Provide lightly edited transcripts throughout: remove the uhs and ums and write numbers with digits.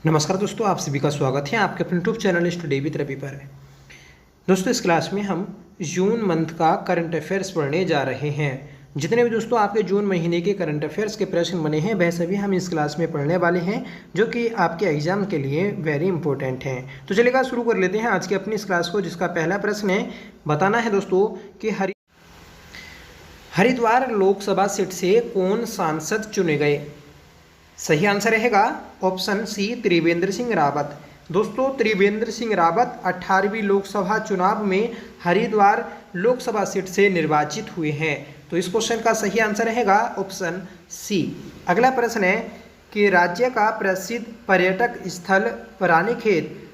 नमस्कार दोस्तों, आप सभी का स्वागत है आपके अपने YouTube channel study with Ravi पर। दोस्तों, इस क्लास में हम जून मंथ का करंट अफेयर्स पढ़ने जा रहे हैं। जितने भी दोस्तों आपके जून महीने के करंट अफेयर्स के प्रश्न बने हैं वह सभी हम इस क्लास में पढ़ने वाले हैं, जो कि आपके एग्जाम के लिए वेरी इंपॉर्टेंट हैं। तो चलिएगा शुरू कर लेते हैं आज की अपनी इस क्लास को, जिसका पहला प्रश्न है, बताना है दोस्तों कि हरिद्वार लोकसभा सीट से कौन सांसद चुने गए। सही आंसर रहेगा ऑप्शन सी, त्रिवेंद्र सिंह रावत। दोस्तों, त्रिवेंद्र सिंह रावत 18वीं लोकसभा चुनाव में हरिद्वार लोकसभा सीट से निर्वाचित हुए हैं। तो इस क्वेश्चन का सही आंसर रहेगा ऑप्शन सी। अगला प्रश्न है कि राज्य का प्रसिद्ध पर्यटक स्थल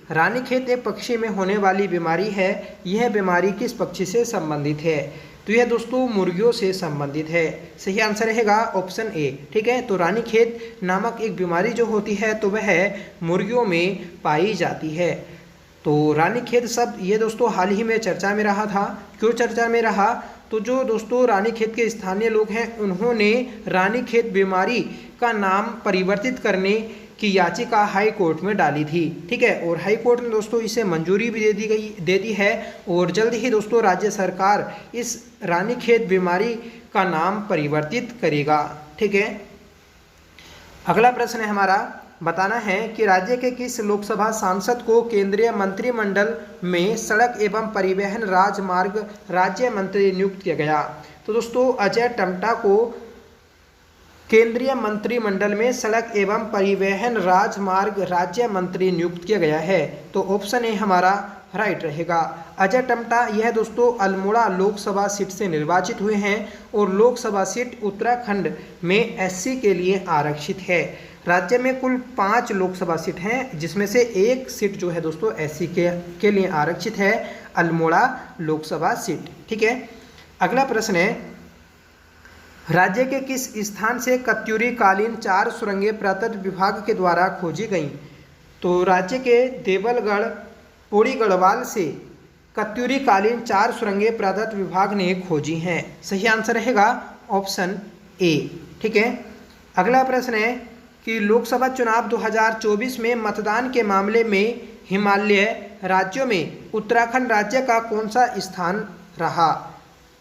रानीखेत एक पक्षी में होने वाली बीमारी है। यह बीमारी किस पक्षी से संबंधित है। तो यह दोस्तों मुर्गियों से संबंधित है। सही आंसर रहेगा ऑप्शन ए। ठीक है, तो रानीखेत नामक एक बीमारी जो होती है तो वह मुर्गियों में पाई जाती है। तो रानीखेत शब्द ये दोस्तों हाल ही में चर्चा में रहा था। क्यों चर्चा में रहा, तो जो दोस्तों रानीखेत के स्थानीय लोग हैं उन्होंने रानीखेत बीमारी का नाम परिवर्तित करने की याचिका हाई कोर्ट में डाली थी। ठीक है, और हाई कोर्ट ने दोस्तों इसे मंजूरी भी दे दी है और जल्द ही दोस्तों राज्य सरकार इस रानीखेत बीमारी का नाम परिवर्तित करेगा। ठीक है, अगला प्रश्न है हमारा, बताना है कि राज्य के किस लोकसभा सांसद को केंद्रीय मंत्रिमंडल में सड़क एवं परिवहन राजमार्ग राज्य मंत्री नियुक्त किया गया। तो दोस्तों अजय टम्टा को केंद्रीय मंत्रिमंडल में सड़क एवं परिवहन राजमार्ग राज्य मंत्री नियुक्त किया गया है। तो ऑप्शन ए हमारा राइट रहेगा। अजय टम्टा यह दोस्तों अल्मोड़ा लोकसभा सीट से निर्वाचित हुए हैं और लोकसभा सीट उत्तराखंड में एससी के लिए आरक्षित है। राज्य में कुल 5 लोकसभा सीट हैं, जिसमें से एक सीट जो है दोस्तों एससी के लिए आरक्षित है, अल्मोड़ा लोकसभा सीट। ठीक है, अगला प्रश्न है, राज्य के किस स्थान से कत्यूरी कालीन 4 सुरंगें पुरातत्व विभाग के द्वारा खोजी गईं। तो राज्य के देवलगढ़ पौड़ी गढ़वाल से कत्यूरी कालीन 4 सुरंगें पुरातत्व विभाग ने खोजी हैं। सही आंसर रहेगा ऑप्शन ए। ठीक है, अगला प्रश्न है कि लोकसभा चुनाव 2024 में मतदान के मामले में हिमालय राज्यों में उत्तराखंड राज्य का कौन सा स्थान रहा।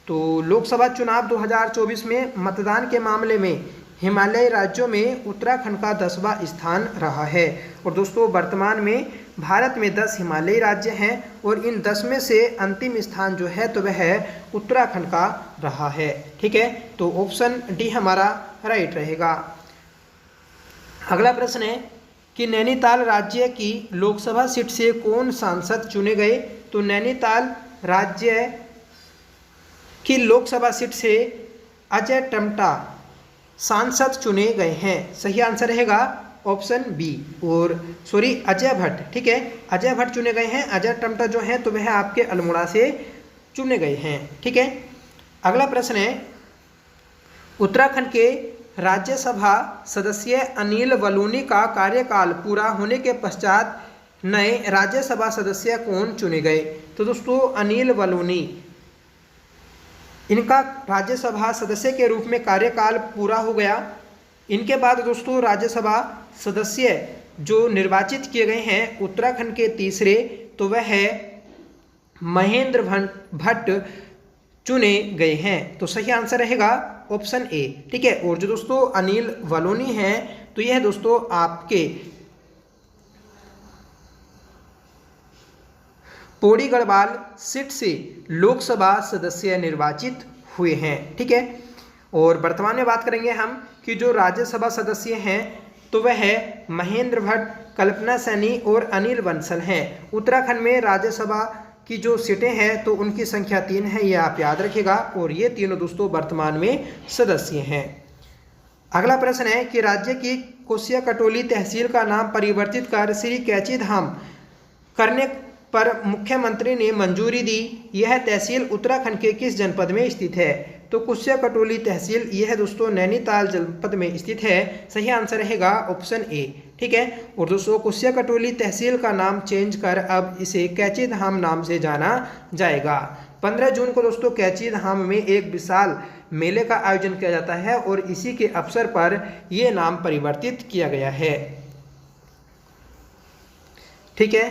तो लोकसभा चुनाव 2024 में मतदान के मामले में हिमालयी राज्यों में उत्तराखंड का 10वां स्थान रहा है। और दोस्तों वर्तमान में भारत में 10 हिमालयी राज्य हैं और इन 10 में से अंतिम स्थान जो है तो वह उत्तराखंड का रहा है। ठीक है, तो ऑप्शन डी हमारा राइट रहेगा। अगला प्रश्न है कि नैनीताल राज्य की लोकसभा सीट से कौन सांसद चुने गए। तो नैनीताल राज्य की लोकसभा सीट से अजय टम्टा सांसद चुने गए हैं। सही आंसर रहेगा ऑप्शन बी, और सॉरी अजय भट्ट। ठीक है, अजय भट्ट चुने गए हैं। अजय टम्टा जो है तो वह आपके अल्मोड़ा से चुने गए हैं। ठीक है, अगला प्रश्न है, उत्तराखंड के राज्यसभा सदस्य अनिल बलूनी का कार्यकाल पूरा होने के पश्चात नए राज्यसभा सदस्य कौन चुने गए। तो दोस्तों अनिल बलूनी, इनका राज्यसभा सदस्य के रूप में कार्यकाल पूरा हो गया। इनके बाद दोस्तों राज्यसभा सदस्य जो निर्वाचित किए गए हैं उत्तराखंड के तीसरे, तो वह है महेंद्र भट्ट चुने गए हैं। तो सही आंसर रहेगा ऑप्शन ए। ठीक है, और जो दोस्तों अनिल बलूनी हैं तो यह दोस्तों आपके पौड़ी गढ़वाल सीट से लोकसभा सदस्य निर्वाचित हुए हैं। ठीक है, और वर्तमान में बात करेंगे हम कि जो राज्यसभा सदस्य हैं तो वह है महेंद्र भट्ट, कल्पना सैनी और अनिल बंसल हैं। उत्तराखंड में राज्यसभा की जो सीटें हैं तो उनकी संख्या 3 है, ये आप याद रखिएगा, और ये तीनों दोस्तों वर्तमान में सदस्य हैं। अगला प्रश्न है कि राज्य की कोसिया कटोली तहसील का नाम परिवर्तित कर श्री कैची धाम करने पर मुख्यमंत्री ने मंजूरी दी। यह तहसील उत्तराखंड के किस जनपद में स्थित है। तो कुसिया कटोली तहसील यह दोस्तों नैनीताल जनपद में स्थित है। सही आंसर रहेगा ऑप्शन ए। ठीक है, और दोस्तों कुसिया कटोली तहसील का नाम चेंज कर अब इसे कैची धाम नाम से जाना जाएगा। 15 जून को दोस्तों कैची धाम में एक विशाल मेले का आयोजन किया जाता है और इसी के अवसर पर यह नाम परिवर्तित किया गया है। ठीक है।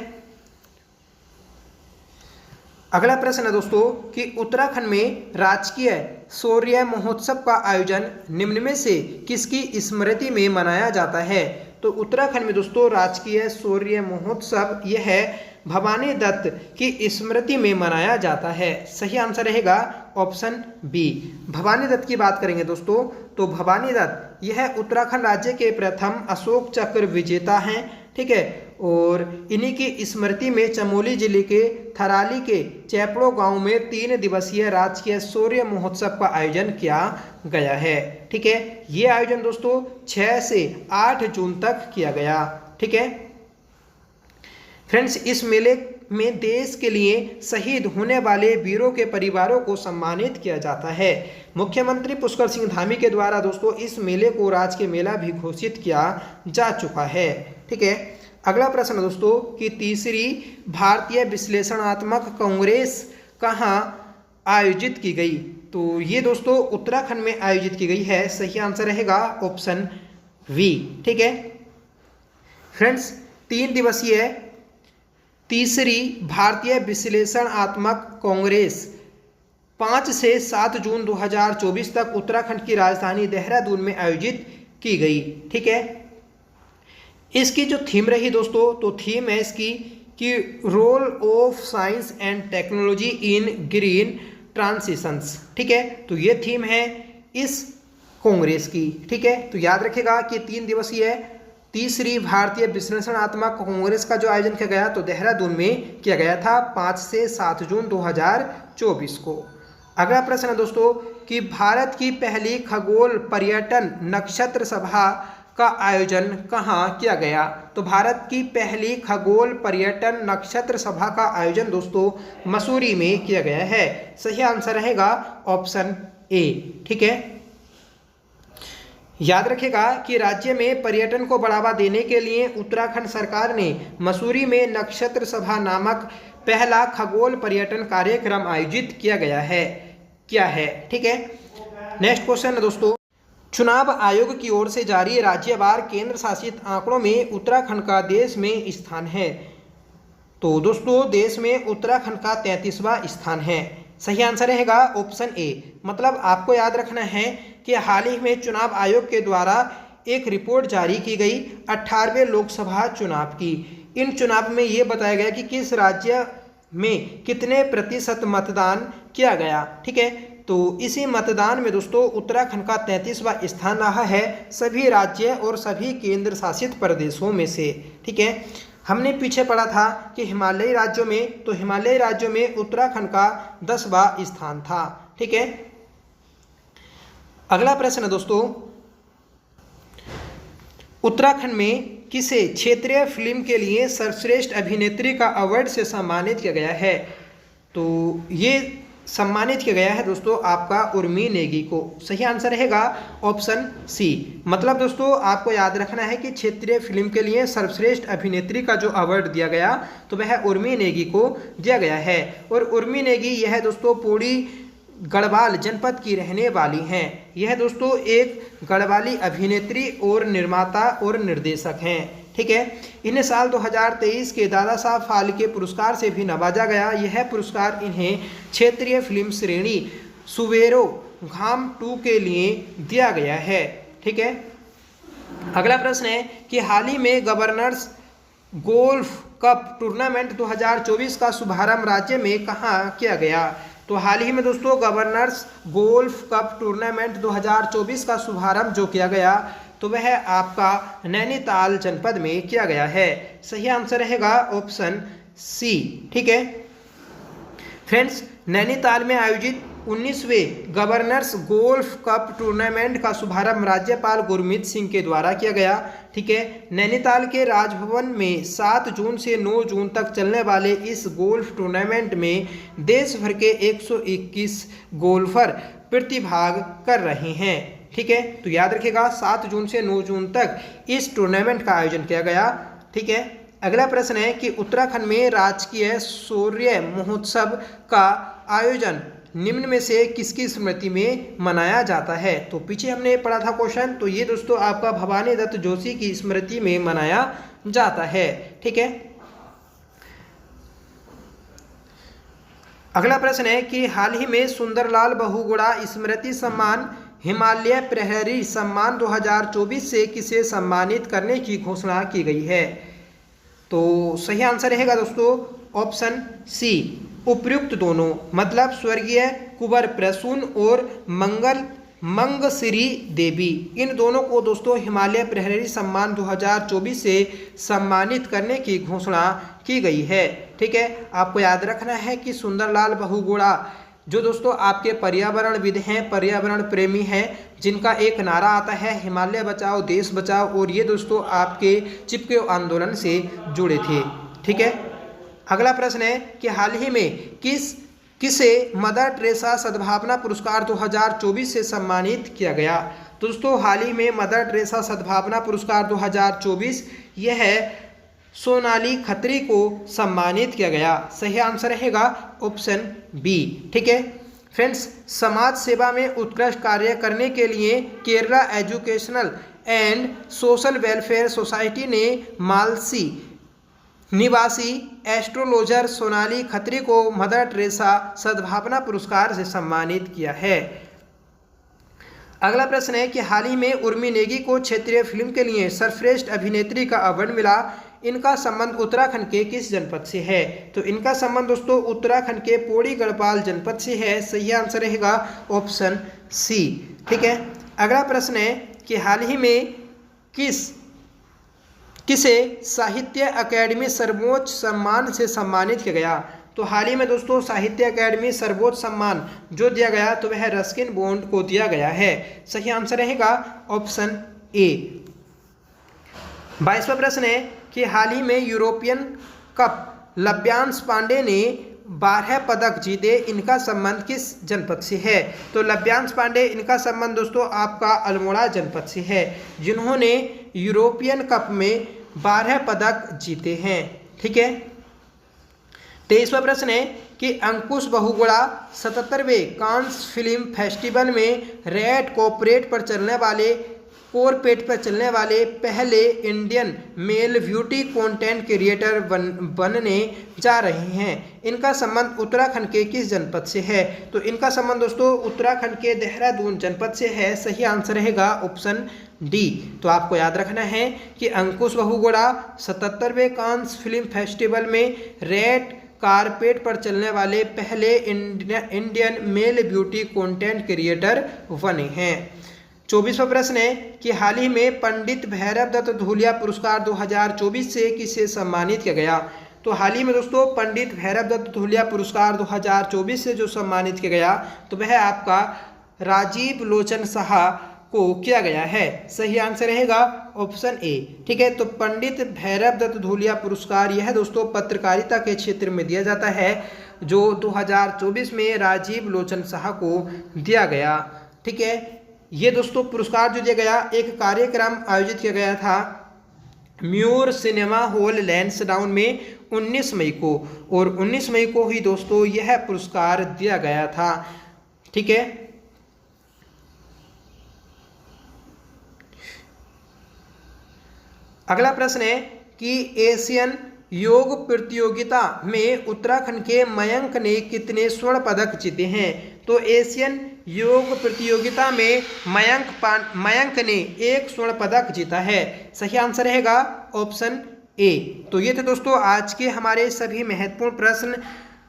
अगला प्रश्न है दोस्तों कि उत्तराखंड में राजकीय शौर्य महोत्सव का आयोजन निम्न में से किसकी स्मृति में मनाया जाता है? तो उत्तराखंड में दोस्तों राजकीय शौर्य महोत्सव यह भवानी दत्त की स्मृति में मनाया जाता है। सही आंसर रहेगा ऑप्शन बी। भवानी दत्त की बात करेंगे दोस्तों तो भवानी दत्त यह उत्तराखंड राज्य के प्रथम अशोक चक्र विजेता हैं, ठीक है। और इन्हीं की स्मृति में चमोली जिले के थराली के चैपड़ो गांव में 3 दिवसीय राजकीय शौर्य महोत्सव का आयोजन किया गया है, ठीक है। ये आयोजन दोस्तों 6 से 8 जून तक किया गया, ठीक है। फ्रेंड्स, इस मेले में देश के लिए शहीद होने वाले वीरों के परिवारों को सम्मानित किया जाता है। मुख्यमंत्री पुष्कर सिंह धामी के द्वारा दोस्तों इस मेले को राजकीय मेला भी घोषित किया जा चुका है, ठीक है। अगला प्रश्न दोस्तों कि तीसरी भारतीय विश्लेषणात्मक कांग्रेस कहाँ आयोजित की गई? तो ये दोस्तों उत्तराखंड में आयोजित की गई है। सही आंसर रहेगा ऑप्शन वी, ठीक है। फ्रेंड्स, 3 दिवसीय तीसरी भारतीय विश्लेषणात्मक कांग्रेस 5 से 7 जून 2024 तक उत्तराखंड की राजधानी देहरादून में आयोजित की गई, ठीक है। इसकी जो थीम रही दोस्तों तो थीम है इसकी कि role of science and technology in green transitions, ठीक है। तो ये थीम है इस कांग्रेस की, ठीक है। तो याद रखेगा कि 3 दिवसीय तीसरी भारतीय विश्लेषणात्मक कांग्रेस का जो आयोजन किया गया तो देहरादून में किया गया था 5 से 7 जून 2024 को। अगला प्रश्न है दोस्तों कि भारत की पहली खगोल पर्यटन नक्षत्र सभा का आयोजन कहाँ किया गया? तो भारत की पहली खगोल पर्यटन नक्षत्र सभा का आयोजन दोस्तों मसूरी में किया गया है। सही आंसर रहेगा ऑप्शन ए, ठीक है। याद रखेगा कि राज्य में पर्यटन को बढ़ावा देने के लिए उत्तराखंड सरकार ने मसूरी में नक्षत्र सभा नामक पहला खगोल पर्यटन कार्यक्रम आयोजित किया गया है, क्या है, ठीक है। नेक्स्ट क्वेश्चन है दोस्तों, चुनाव आयोग की ओर से जारी राज्यवार केंद्र शासित आंकड़ों में उत्तराखंड का देश में स्थान है? तो दोस्तों देश में उत्तराखंड का 33वां स्थान है। सही आंसर रहेगा ऑप्शन ए। मतलब आपको याद रखना है कि हाल ही में चुनाव आयोग के द्वारा एक रिपोर्ट जारी की गई 18वें लोकसभा चुनाव की। इन चुनाव में ये बताया गया कि किस राज्य में कितने प्रतिशत मतदान किया गया, ठीक है। तो इसी मतदान में दोस्तों उत्तराखंड का 33वां स्थान रहा है सभी राज्य और सभी केंद्र शासित प्रदेशों में से, ठीक है। हमने पीछे पढ़ा था कि हिमालयी राज्यों में, तो हिमालयी राज्यों में उत्तराखंड का 10वां स्थान था, ठीक है। अगला प्रश्न दोस्तों, उत्तराखंड में किसे क्षेत्रीय फिल्म के लिए सर्वश्रेष्ठ अभिनेत्री का अवार्ड से सम्मानित किया गया है? तो ये सम्मानित किया गया है दोस्तों आपका उर्मी नेगी को। सही आंसर रहेगा ऑप्शन सी। मतलब दोस्तों आपको याद रखना है कि क्षेत्रीय फिल्म के लिए सर्वश्रेष्ठ अभिनेत्री का जो अवार्ड दिया गया तो वह उर्मी नेगी को दिया गया है। और उर्मी नेगी यह दोस्तों पौड़ी गढ़वाल जनपद की रहने वाली हैं। यह दोस्तों एक गढ़वाली अभिनेत्री और निर्माता और निर्देशक हैं, ठीक है। इन्हें साल 2023 के दादा साहब फाल्के पुरस्कार से भी नवाजा गया। यह पुरस्कार इन्हें क्षेत्रीय फिल्म श्रेणी सुवेरो घाम 2 के लिए दिया गया है, ठीक है। अगला प्रश्न है कि हाल ही में गवर्नर्स गोल्फ कप टूर्नामेंट 2024 का शुभारंभ राज्य में कहाँ किया गया? तो हाल ही में दोस्तों गवर्नर्स गोल्फ कप टूर्नामेंट 2024 का शुभारंभ जो किया गया तो वह आपका नैनीताल जनपद में किया गया है। सही आंसर रहेगा ऑप्शन सी, ठीक है। फ्रेंड्स, नैनीताल में आयोजित 19वें गवर्नर्स गोल्फ कप टूर्नामेंट का शुभारंभ राज्यपाल गुरमीत सिंह के द्वारा किया गया, ठीक है। नैनीताल के राजभवन में 7 जून से 9 जून तक चलने वाले इस गोल्फ टूर्नामेंट में देश भर के 121 गोल्फर प्रतिभाग कर रहे हैं, ठीक है। तो याद रखिएगा 7 जून से 9 जून तक इस टूर्नामेंट का आयोजन किया गया, ठीक है। अगला प्रश्न है कि उत्तराखंड में राजकीय शौर्य महोत्सव का आयोजन निम्न में से किसकी स्मृति में मनाया जाता है? तो पीछे हमने पढ़ा था क्वेश्चन, तो ये दोस्तों आपका भवानी दत्त जोशी की स्मृति में मनाया जाता है, ठीक है। अगला प्रश्न है कि हाल ही में सुंदरलाल बहुगुणा स्मृति सम्मान हिमालय प्रहरी सम्मान 2024 से किसे सम्मानित करने की घोषणा की गई है? तो सही आंसर रहेगा दोस्तों ऑप्शन सी, उपयुक्त दोनों, मतलब स्वर्गीय कुंवर प्रसून और मंगश्री देवी, इन दोनों को दोस्तों हिमालय प्रहरी सम्मान 2024 से सम्मानित करने की घोषणा की गई है। ठीक है, आपको याद रखना है कि सुंदरलाल बहुगुणा जो दोस्तों आपके पर्यावरणविद हैं, पर्यावरण प्रेमी हैं, जिनका एक नारा आता है हिमालय बचाओ देश बचाओ, और ये दोस्तों आपके चिपके आंदोलन से जुड़े थे। ठीक है, अगला प्रश्न है कि हाल ही में किसे मदर टेरेसा सद्भावना पुरस्कार 2024 से सम्मानित किया गया? दोस्तों हाल ही में मदर टेरेसा सद्भावना पुरस्कार 2024 यह सोनाली खत्री को सम्मानित किया गया। सही आंसर रहेगा ऑप्शन बी। ठीक है फ्रेंड्स, समाज सेवा में उत्कृष्ट कार्य करने के लिए Kerala educational and social welfare society ने मालसी निवासी एस्ट्रोलॉजर सोनाली खत्री को मदर टेरेसा सद्भावना पुरस्कार से सम्मानित किया है। अगला प्रश्न है कि हाल ही में उर्मी नेगी को क्षेत्रीय फिल्म के लिए सर्वश्रेष्ठ अभिनेत्री का अवार्ड मिला, इनका संबंध उत्तराखंड के किस जनपद से है? तो इनका संबंध दोस्तों उत्तराखंड के पौड़ी गढ़पाल जनपद से है। सही आंसर रहेगा ऑप्शन सी। ठीक है, अगला प्रश्न है कि हाल ही में किसे साहित्य अकेडमी सर्वोच्च सम्मान से सम्मानित किया गया? तो हाल ही में दोस्तों साहित्य अकेडमी सर्वोच्च सम्मान जो दिया गया तो वह रस्किन बॉन्ड को दिया गया है। सही आंसर रहेगा ऑप्शन ए। 22वां प्रश्न है कि हाल ही में यूरोपियन कप लव्यांश पांडे ने 12 पदक जीते, इनका संबंध किस जनपद से है? तो लव्यांश पांडे इनका संबंध दोस्तों आपका अल्मोड़ा जनपद से है, जिन्होंने यूरोपियन कप में 12 पदक जीते हैं। ठीक है, 23वां प्रश्न है कि अंकुश बहुगुणा 77वें कांस फिल्म फेस्टिवल में रेड कॉर्पेट पर चलने वाले पहले Indian male beauty content creator बनने जा रहे हैं, इनका संबंध उत्तराखंड के किस जनपद से है? तो इनका संबंध दोस्तों उत्तराखंड के देहरादून जनपद से है। सही आंसर रहेगा ऑप्शन डी। तो आपको याद रखना है कि अंकुश बहुगुणा 77वें कांस फिल्म फेस्टिवल में रेड कारपेट पर चलने वाले पहले Indian male beauty content creator बने हैं। 24वां प्रश्न है कि हाल ही में पंडित भैरव दत्त धूलिया पुरस्कार 2024 से किसे सम्मानित किया गया? तो हाल ही में दोस्तों पंडित भैरव दत्त धूलिया पुरस्कार 2024 से जो सम्मानित किया गया तो वह आपका राजीव लोचन साहा को किया गया है। सही आंसर रहेगा ऑप्शन ए। ठीक है, तो पंडित भैरव दत्त धूलिया पुरस्कार यह दोस्तों पत्रकारिता के क्षेत्र में दिया जाता है, जो 2024 में राजीव लोचन साहा को दिया गया। ठीक है, ये दोस्तों पुरस्कार जो दिया गया एक कार्यक्रम आयोजित किया गया था म्यूर सिनेमा हॉल लैंसडाउन में 19 मई को, और 19 मई को ही दोस्तों यह पुरस्कार दिया गया था। ठीक है, अगला प्रश्न है कि एशियन योग प्रतियोगिता में उत्तराखंड के मयंक ने कितने स्वर्ण पदक जीते हैं? तो एशियन योग प्रतियोगिता में मयंक ने 1 स्वर्ण पदक जीता है। सही आंसर रहेगा ऑप्शन ए। तो ये थे दोस्तों आज के हमारे सभी महत्वपूर्ण प्रश्न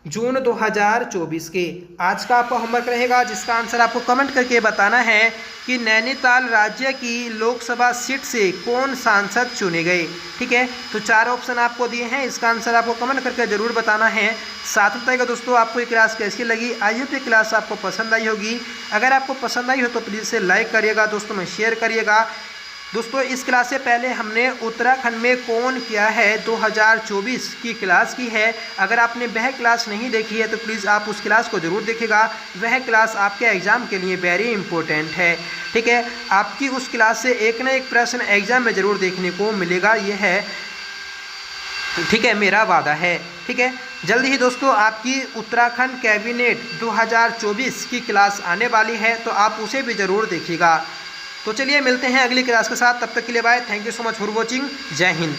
जून 2024 के। आज का आपका होमवर्क रहेगा जिसका आंसर आपको कमेंट करके बताना है कि नैनीताल राज्य की लोकसभा सीट से कौन सांसद चुने गए। ठीक है, तो 4 ऑप्शन आपको दिए हैं, इसका आंसर आपको कमेंट करके जरूर बताना है। साथ में बताइएगा दोस्तों आपको ये क्लास कैसी लगी। आई होप ये क्लास आपको पसंद आई होगी। अगर आपको पसंद आई हो तो प्लीज़ इसे लाइक करिएगा, दोस्तों में शेयर करिएगा। दोस्तों इस क्लास से पहले हमने उत्तराखंड में कौन किया है 2024 की क्लास की है। अगर आपने वह क्लास नहीं देखी है तो प्लीज़ आप उस क्लास को ज़रूर देखिएगा, वह क्लास आपके एग्ज़ाम के लिए वेरी इंपॉर्टेंट है। ठीक है, आपकी उस क्लास से एक ना एक प्रश्न एग्ज़ाम में ज़रूर देखने को मिलेगा, यह है ठीक है मेरा वादा है। ठीक है, जल्दी ही दोस्तों आपकी उत्तराखंड कैबिनेट 2024 की क्लास आने वाली है, तो आप उसे भी ज़रूर देखिएगा। तो चलिए मिलते हैं अगली क्लास के साथ, तब तक के लिए bye. Thank you so much for watching. जय हिंद।